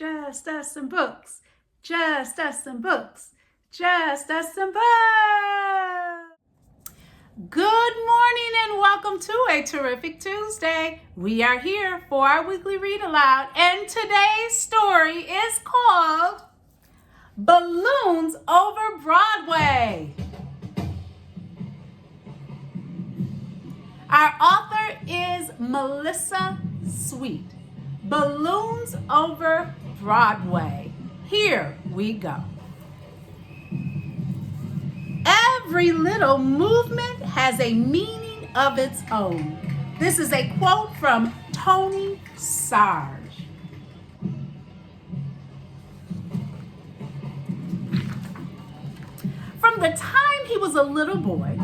Just us and books. Just us and books. Just us and books. Good morning and welcome to a terrific Tuesday. We are here for our weekly read aloud, and today's story is called Balloons Over Broadway. Our author is Melissa Sweet. Balloons Over Broadway. Here we go. Every little movement has a meaning of its own. This is a quote from Tony Sarg. From the time he was a little boy,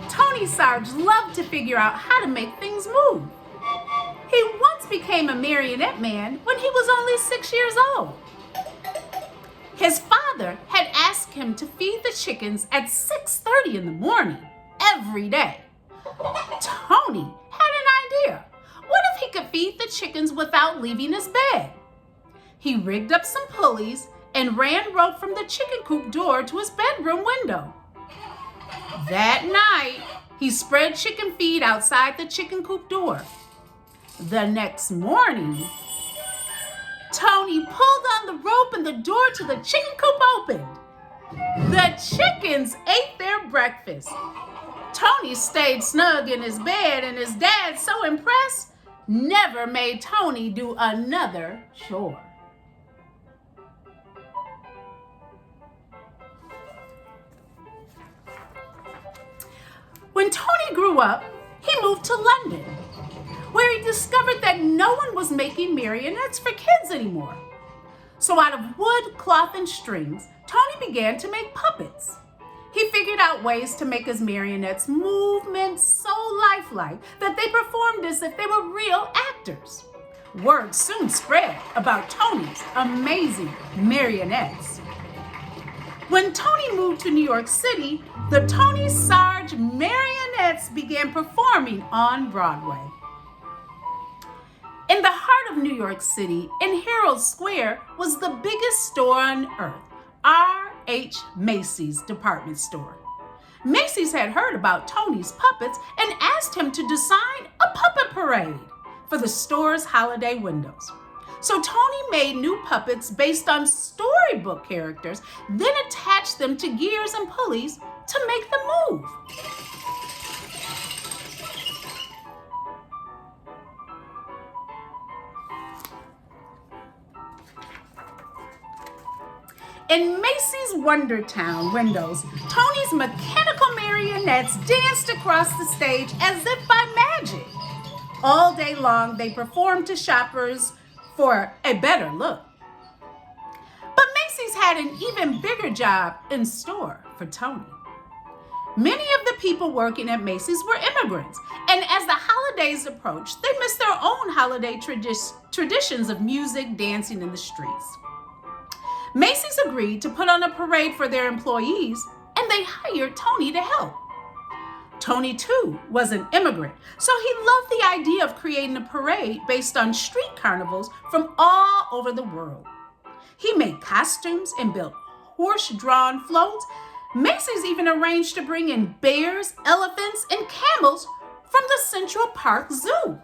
Tony Sarg loved to figure out how to make things move. He once became a marionette man when he was only 6 years old. His father had asked him to feed the chickens at 6:30 in the morning every day. Tony had an idea. What if he could feed the chickens without leaving his bed? He rigged up some pulleys and ran rope from the chicken coop door to his bedroom window. That night, he spread chicken feed outside the chicken coop door. The next morning, Tony pulled on the rope and the door to the chicken coop opened. The chickens ate their breakfast. Tony stayed snug in his bed, and his dad, so impressed, never made Tony do another chore. When Tony grew up, he moved to London, where he discovered that no one was making marionettes for kids anymore. So out of wood, cloth, and strings, Tony began to make puppets. He figured out ways to make his marionettes' movements so lifelike that they performed as if they were real actors. Word soon spread about Tony's amazing marionettes. When Tony moved to New York City, the Tony Sarg marionettes began performing on Broadway. In the heart of New York City, in Herald Square, was the biggest store on earth, R.H. Macy's department store. Macy's had heard about Tony's puppets and asked him to design a puppet parade for the store's holiday windows. So Tony made new puppets based on storybook characters, then attached them to gears and pulleys to make them move. In Macy's Wondertown windows, Tony's mechanical marionettes danced across the stage as if by magic. All day long, they performed to shoppers for a better look. But Macy's had an even bigger job in store for Tony. Many of the people working at Macy's were immigrants, and as the holidays approached, they missed their own holiday traditions of music, dancing in the streets. Macy's agreed to put on a parade for their employees, and they hired Tony to help. Tony, too, was an immigrant, so he loved the idea of creating a parade based on street carnivals from all over the world. He made costumes and built horse-drawn floats. Macy's even arranged to bring in bears, elephants, and camels from the Central Park Zoo.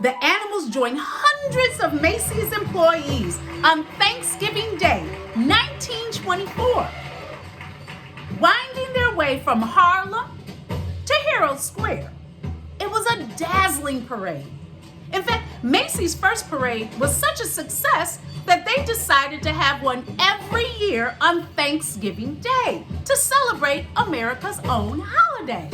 The animals joined hundreds of Macy's employees on Thanksgiving Day, 1924, winding their way from Harlem to Herald Square. It was a dazzling parade. In fact, Macy's first parade was such a success that they decided to have one every year on Thanksgiving Day to celebrate America's own holiday.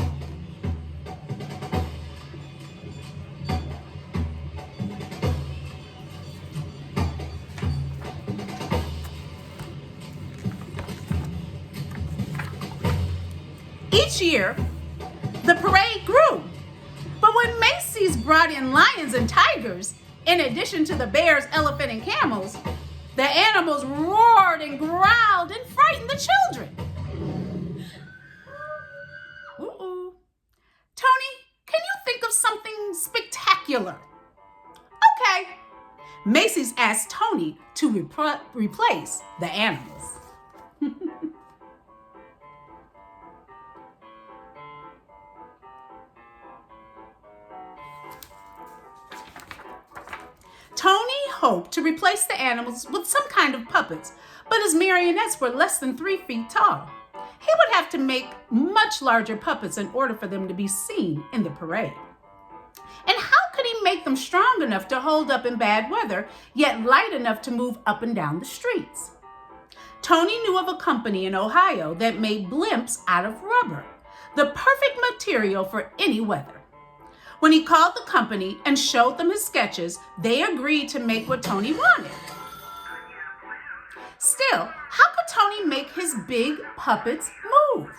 Each year, the parade grew. But when Macy's brought in lions and tigers, in addition to the bears, elephant, and camels, the animals roared and growled and frightened the children. spectacular. Okay, Macy's asked Tony to replace the animals. Tony hoped to replace the animals with some kind of puppets, but his marionettes were less than 3 feet tall. He would have to make much larger puppets in order for them to be seen in the parade. And how could he make them strong enough to hold up in bad weather, yet light enough to move up and down the streets? Tony knew of a company in Ohio that made blimps out of rubber, the perfect material for any weather. When he called the company and showed them his sketches, they agreed to make what Tony wanted. Still, how could Tony make his big puppets move?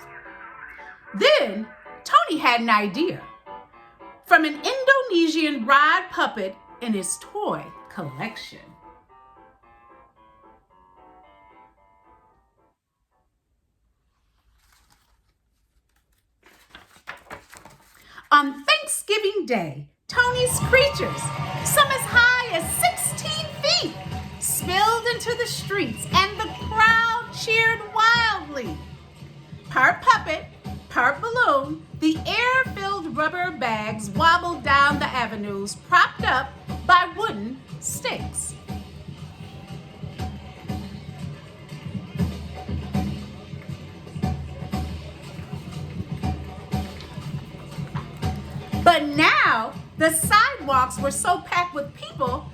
Then, Tony had an idea. From an Indonesian rod puppet in his toy collection. On Thanksgiving Day, Tony's creatures, some as high as 16 feet, spilled into the streets and the crowd cheered wildly. Part puppet, part balloon, the air-filled rubber bags wobbled down the avenues, propped up by wooden sticks. But now, the sidewalks were so packed with people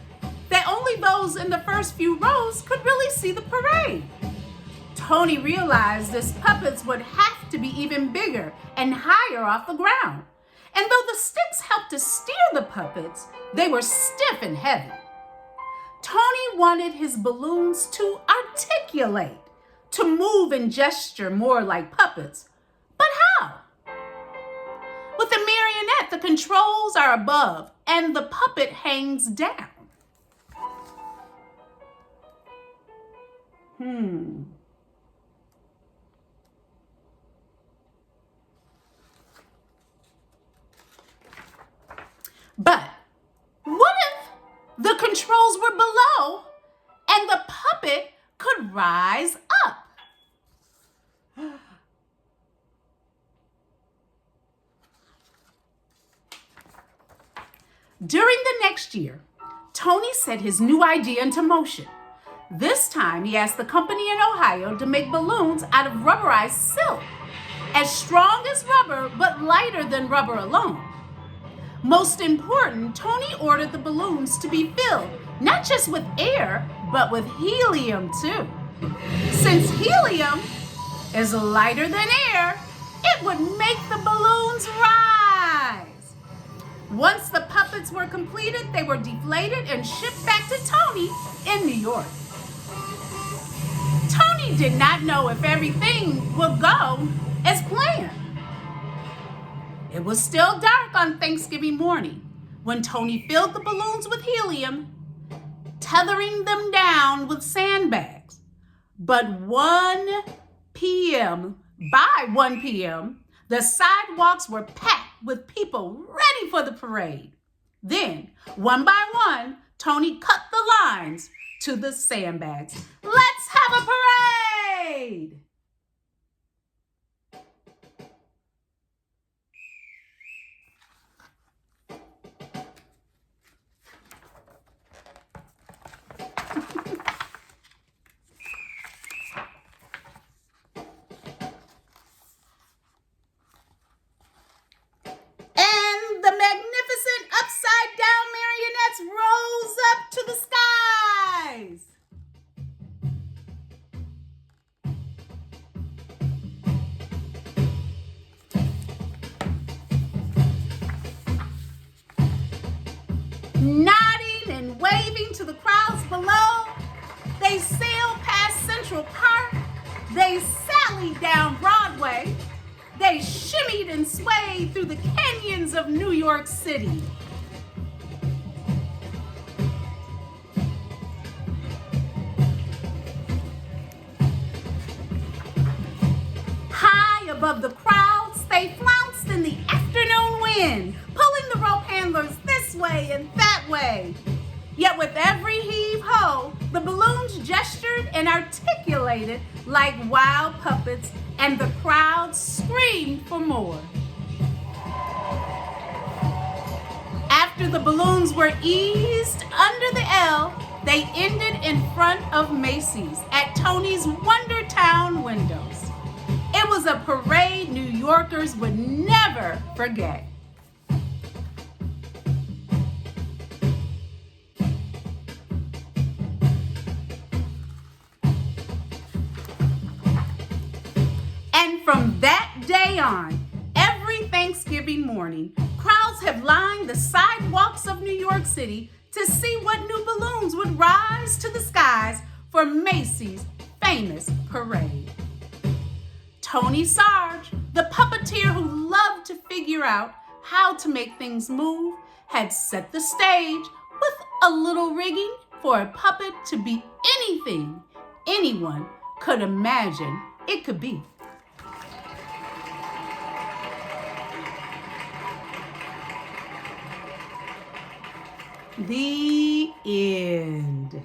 that only those in the first few rows could really see the parade. Tony realized his puppets would have to be even bigger and higher off the ground. And though the sticks helped to steer the puppets, they were stiff and heavy. Tony wanted his balloons to articulate, to move and gesture more like puppets. But how? With a marionette, the controls are above and the puppet hangs down. But what if the controls were below and the puppet could rise up? During the next year, Tony set his new idea into motion. This time, he asked the company in Ohio to make balloons out of rubberized silk, as strong as rubber but lighter than rubber alone. Most important, Tony ordered the balloons to be filled not just with air, but with helium too. Since helium is lighter than air, it would make the balloons rise. Once the puppets were completed, they were deflated and shipped back to Tony in New York. Tony did not know if everything would go as planned. It was still dark on Thanksgiving morning when Tony filled the balloons with helium, tethering them down with sandbags. But by 1 p.m., the sidewalks were packed with people ready for the parade. Then, one by one, Tony cut the lines to the sandbags. Let's have a parade! Rose up to the skies. Nodding and waving to the crowds below, they sailed past Central Park, they sallied down Broadway, they shimmied and swayed through the canyons of New York City. Above the crowds, they flounced in the afternoon wind, pulling the rope handlers this this way and that way. Yet with every heave-ho, the balloons gestured and articulated like wild puppets, and the crowd screamed for more. After the balloons were eased under the L, they ended in front of Macy's at Tony's Wondertown windows. It was a parade New Yorkers would never forget. And from that day on, every Thanksgiving morning, crowds have lined the sidewalks of New York City to see what new balloons would rise to the skies for Macy's famous parade. Tony Sarg, the puppeteer who loved to figure out how to make things move, had set the stage with a little rigging for a puppet to be anything anyone could imagine it could be. The end.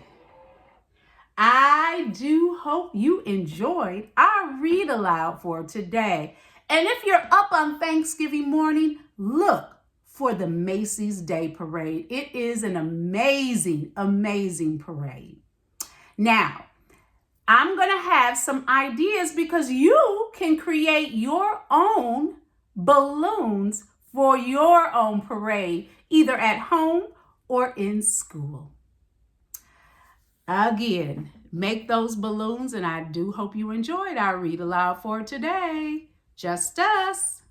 I do hope you enjoyed our read aloud for today. And if you're up on Thanksgiving morning, look for the Macy's Day Parade. It is an amazing, amazing parade. Now, I'm going to have some ideas because you can create your own balloons for your own parade, either at home or in school. Again, make those balloons, and I do hope you enjoyed our read aloud for today. Just us.